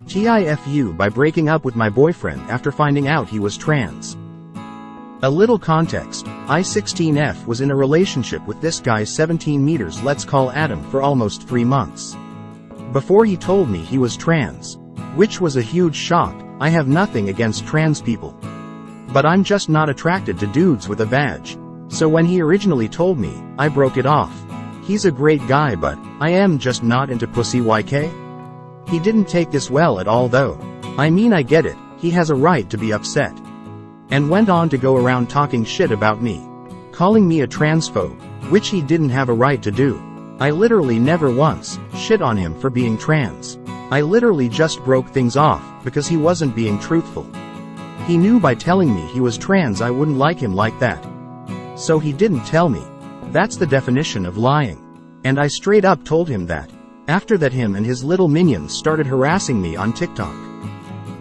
TIFU by breaking up with my boyfriend after finding out he was trans. A little context, I 16F was in a relationship with this guy 17 meters, let's call Adam, for almost 3 months. Before he told me he was trans, which was a huge shock. I have nothing against trans people, but I'm just not attracted to dudes with a badge. So when he originally told me, I broke it off. He's a great guy, but I am just not into pussy. YK? He didn't take this well at all though. I mean, I get it, he has a right to be upset. And went on to go around talking shit about me, calling me a transphobe, which he didn't have a right to do. I literally never once shit on him for being trans. I literally just broke things off because he wasn't being truthful. He knew by telling me he was trans I wouldn't like him like that. So he didn't tell me. That's the definition of lying. And I straight up told him that. After that, him and his little minions started harassing me on TikTok.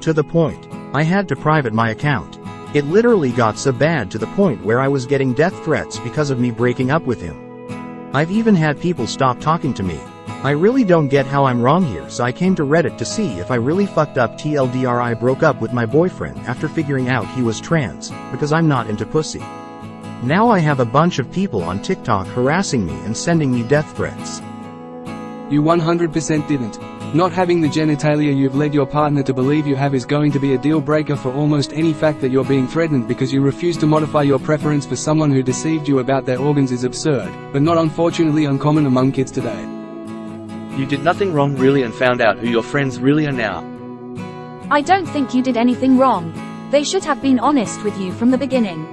To the point I had to private my account. It literally got so bad to the point where I was getting death threats because of me breaking up with him. I've even had people stop talking to me. I really don't get how I'm wrong here, so I came to Reddit to see if I really fucked up. TLDR, I broke up with my boyfriend after figuring out he was trans, because I'm not into pussy. Now I have a bunch of people on TikTok harassing me and sending me death threats. You 100% didn't. Not having the genitalia you've led your partner to believe you have is going to be a deal breaker for almost any fact that you're being threatened because you refuse to modify your preference for someone who deceived you about their organs is absurd, but not unfortunately uncommon among kids today. You did nothing wrong really and found out who your friends really are now. I don't think you did anything wrong. They should have been honest with you from the beginning.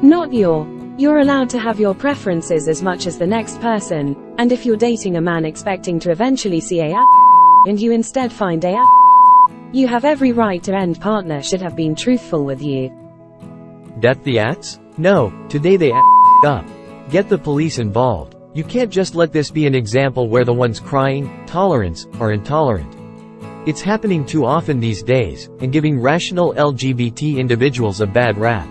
Not you're allowed to have your preferences as much as the next person, and if you're dating a man expecting to eventually see a and you instead find a you have every right to end. Partner should have been truthful with you. Death the ats? No, today they up. Get the police involved. You can't just let this be an example where the ones crying, tolerance, are intolerant. It's happening too often these days, and giving rational LGBT individuals a bad rap.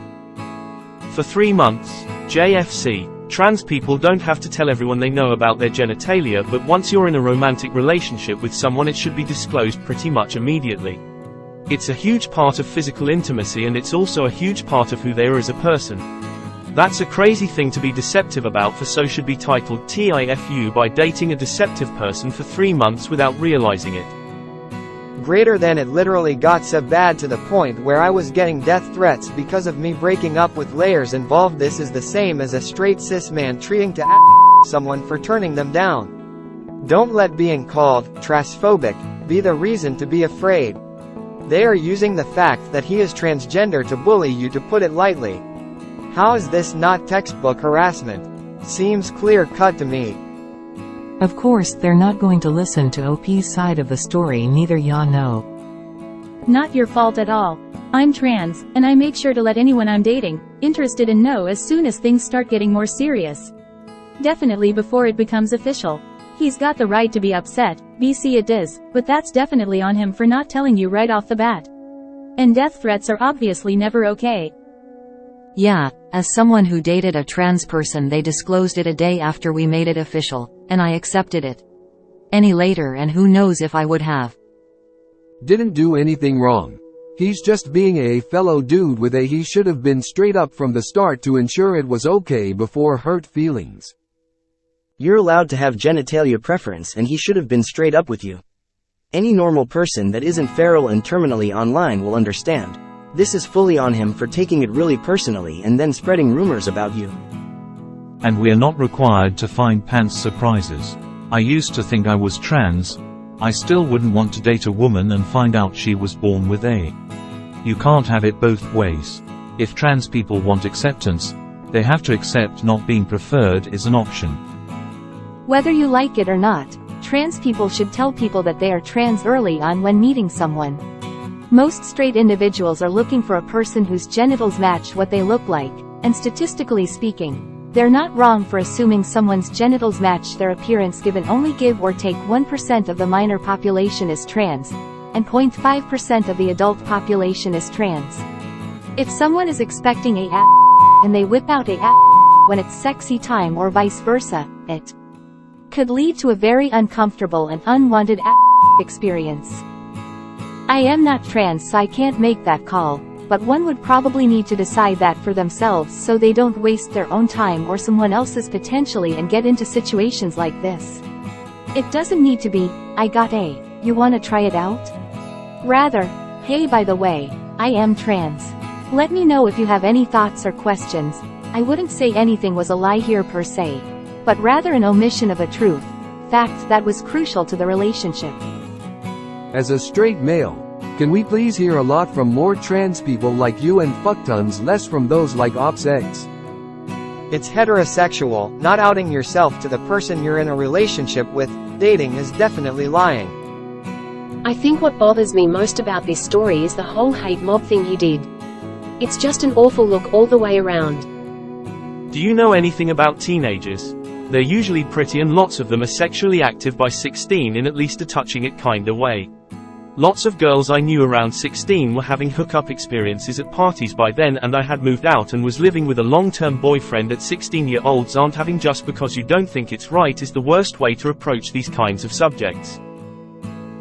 For 3 months, JFC, trans people don't have to tell everyone they know about their genitalia, but once you're in a romantic relationship with someone it should be disclosed pretty much immediately. It's a huge part of physical intimacy and it's also a huge part of who they are as a person. That's a crazy thing to be deceptive about, for so should be titled TIFU by dating a deceptive person for 3 months without realizing it. Greater than it literally got so bad to the point where I was getting death threats because of me breaking up with layers involved. This is the same as a straight cis man trying to someone for turning them down. Don't let being called transphobic be the reason to be afraid. They are using the fact that he is transgender to bully you, to put it lightly. How is this not textbook harassment? Seems clear-cut to me. Of course they're not going to listen to OP's side of the story, neither ya know. Not your fault at all. I'm trans, and I make sure to let anyone I'm dating, interested in know as soon as things start getting more serious. Definitely before it becomes official. He's got the right to be upset, BC it is, but that's definitely on him for not telling you right off the bat. And death threats are obviously never okay. Yeah, as someone who dated a trans person, they disclosed it a day after we made it official, and I accepted it. Any later and who knows if I would have. Didn't do anything wrong. He's just being a fellow dude with a he should have been straight up from the start to ensure it was okay before hurt feelings. You're allowed to have genitalia preference and he should have been straight up with you. Any normal person that isn't feral and terminally online will understand. This is fully on him for taking it really personally and then spreading rumors about you. And we're not required to find pants surprises. I used to think I was trans. I still wouldn't want to date a woman and find out she was born with a. You can't have it both ways. If trans people want acceptance, they have to accept not being preferred is an option. Whether you like it or not, trans people should tell people that they are trans early on when meeting someone. Most straight individuals are looking for a person whose genitals match what they look like, and statistically speaking, they're not wrong for assuming someone's genitals match their appearance, given only give or take 1% of the minor population is trans, and 0.5% of the adult population is trans. If someone is expecting a and they whip out a when it's sexy time or vice versa, it could lead to a very uncomfortable and unwanted experience. I am not trans, so I can't make that call, but one would probably need to decide that for themselves so they don't waste their own time or someone else's potentially and get into situations like this. It doesn't need to be, I got A, you wanna try it out? Rather, hey, by the way, I am trans. Let me know if you have any thoughts or questions. I wouldn't say anything was a lie here per se, but rather an omission of a truth, fact that was crucial to the relationship. As a straight male, can we please hear a lot from more trans people like you and fucktons less from those like OpsX? It's heterosexual, not outing yourself to the person you're in a relationship with. Dating is definitely lying. I think what bothers me most about this story is the whole hate mob thing he did. It's just an awful look all the way around. Do you know anything about teenagers? They're usually pretty and lots of them are sexually active by 16 in at least a touching it kinda way. Lots of girls I knew around 16 were having hookup experiences at parties by then, and I had moved out and was living with a long-term boyfriend at 16-year-olds aren't having. Just because you don't think it's right is the worst way to approach these kinds of subjects.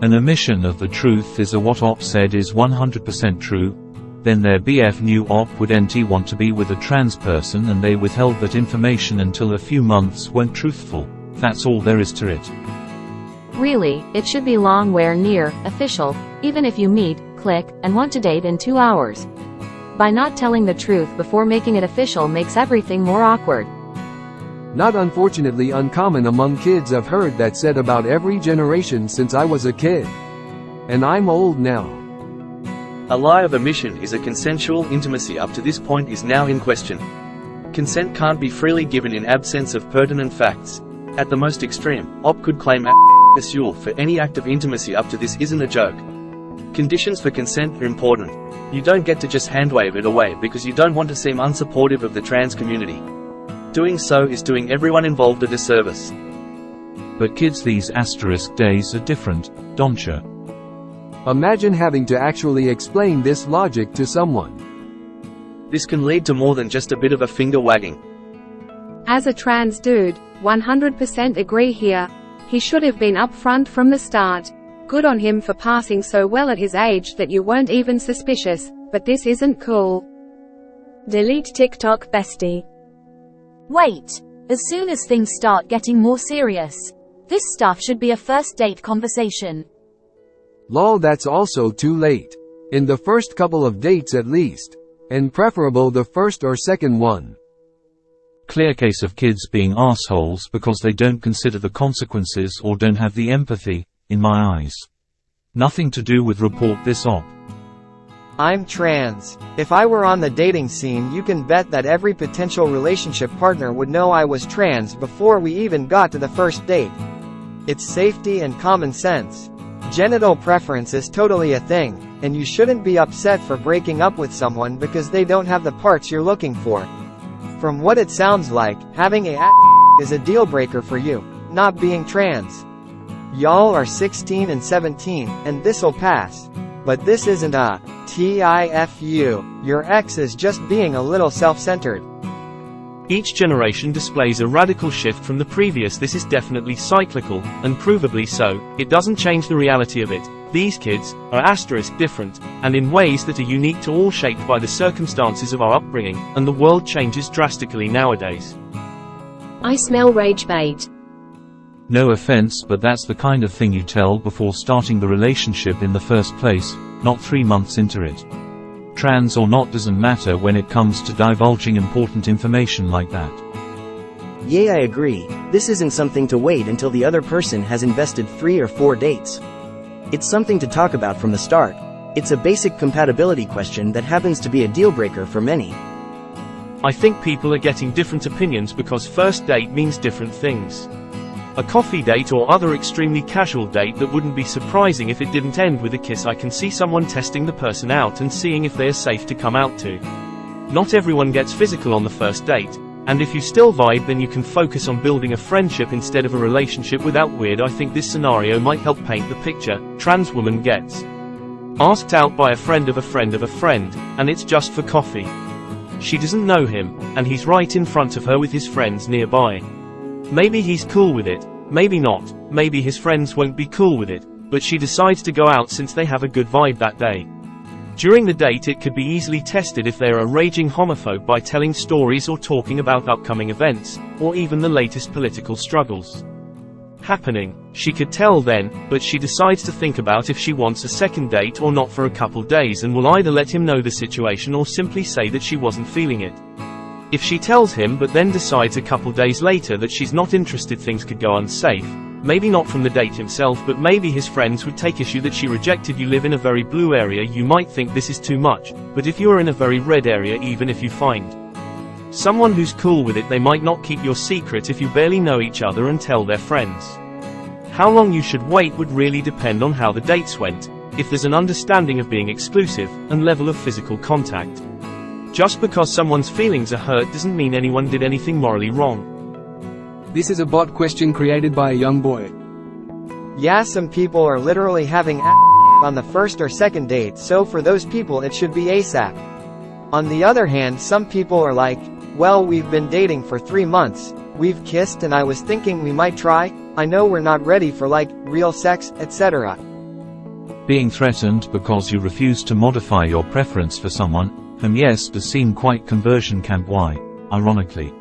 An omission of the truth is what Op said is 100% true. Then their BF knew Op would want to be with a trans person and they withheld that information until a few months weren't truthful. That's all there is to it. Really, it should be long where near, official, even if you meet, click, and want to date in 2 hours. By not telling the truth before making it official makes everything more awkward. Not unfortunately uncommon among kids. I've heard that said about every generation since I was a kid. And I'm old now. A lie of omission is a consensual intimacy up to this point is now in question. Consent can't be freely given in absence of pertinent facts. At the most extreme, Op could claim assault for any act of intimacy up to this isn't a joke. Conditions for consent are important. You don't get to just handwave it away because you don't want to seem unsupportive of the trans community. Doing so is doing everyone involved a disservice. But kids these asterisk days are different, don't you? Imagine having to actually explain this logic to someone. This can lead to more than just a bit of a finger wagging. As a trans dude, 100% agree here. He should have been upfront from the start. Good on him for passing so well at his age that you weren't even suspicious, but this isn't cool. Delete TikTok, bestie. Wait. As soon as things start getting more serious, this stuff should be a first date conversation. Lol, that's also too late. In the first couple of dates at least. And preferable the first or second one. Clear case of kids being assholes because they don't consider the consequences or don't have the empathy, in my eyes. Nothing to do with report this Op. I'm trans. If I were on the dating scene, you can bet that every potential relationship partner would know I was trans before we even got to the first date. It's safety and common sense. Genital preference is totally a thing, and you shouldn't be upset for breaking up with someone because they don't have the parts you're looking for. From what it sounds like, having a is a deal breaker for you, not being trans. Y'all are 16 and 17, and this'll pass. But this isn't a TIFU. Your ex is just being a little self-centered. Each generation displays a radical shift from the previous. This is definitely cyclical, and provably so. It doesn't change the reality of it. These kids are asterisk different, and in ways that are unique to all, shaped by the circumstances of our upbringing, and the world changes drastically nowadays. I smell rage bait. No offense, but that's the kind of thing you tell before starting the relationship in the first place, not 3 months into it. Trans or not doesn't matter when it comes to divulging important information like that. Yeah, I agree. This isn't something to wait until the other person has invested 3 or 4 dates. It's something to talk about from the start. It's a basic compatibility question that happens to be a deal breaker for many. I think people are getting different opinions because first date means different things. A coffee date or other extremely casual date that wouldn't be surprising if it didn't end with a kiss. I can see someone testing the person out and seeing if they are safe to come out to. Not everyone gets physical on the first date, and if you still vibe, then you can focus on building a friendship instead of a relationship without weird. I think this scenario might help paint the picture. Trans woman gets asked out by a friend of a friend of a friend, and it's just for coffee. She doesn't know him, and he's right in front of her with his friends nearby. Maybe he's cool with it, maybe not, maybe his friends won't be cool with it, but she decides to go out since they have a good vibe that day. During the date it could be easily tested if they are a raging homophobe by telling stories or talking about upcoming events, or even the latest political struggles happening. She could tell then, but she decides to think about if she wants a second date or not for a couple days and will either let him know the situation or simply say that she wasn't feeling it. If she tells him but then decides a couple days later that she's not interested, things could go unsafe. Maybe not from the date himself, but maybe his friends would take issue that she rejected. You live in a very blue area, you might think this is too much, but if you are in a very red area, even if you find someone who's cool with it, they might not keep your secret if you barely know each other and tell their friends. How long you should wait would really depend on how the dates went, if there's an understanding of being exclusive, and level of physical contact. Just because someone's feelings are hurt doesn't mean anyone did anything morally wrong. This is a bot question created by a young boy. Yeah, some people are literally having on the first or second date, so for those people it should be ASAP. On the other hand, some people are like, well, we've been dating for 3 months, we've kissed and I was thinking we might try, I know we're not ready for like, real sex, etc. Being threatened because you refuse to modify your preference for someone, whom yes does seem quite conversion camp. Why? Ironically.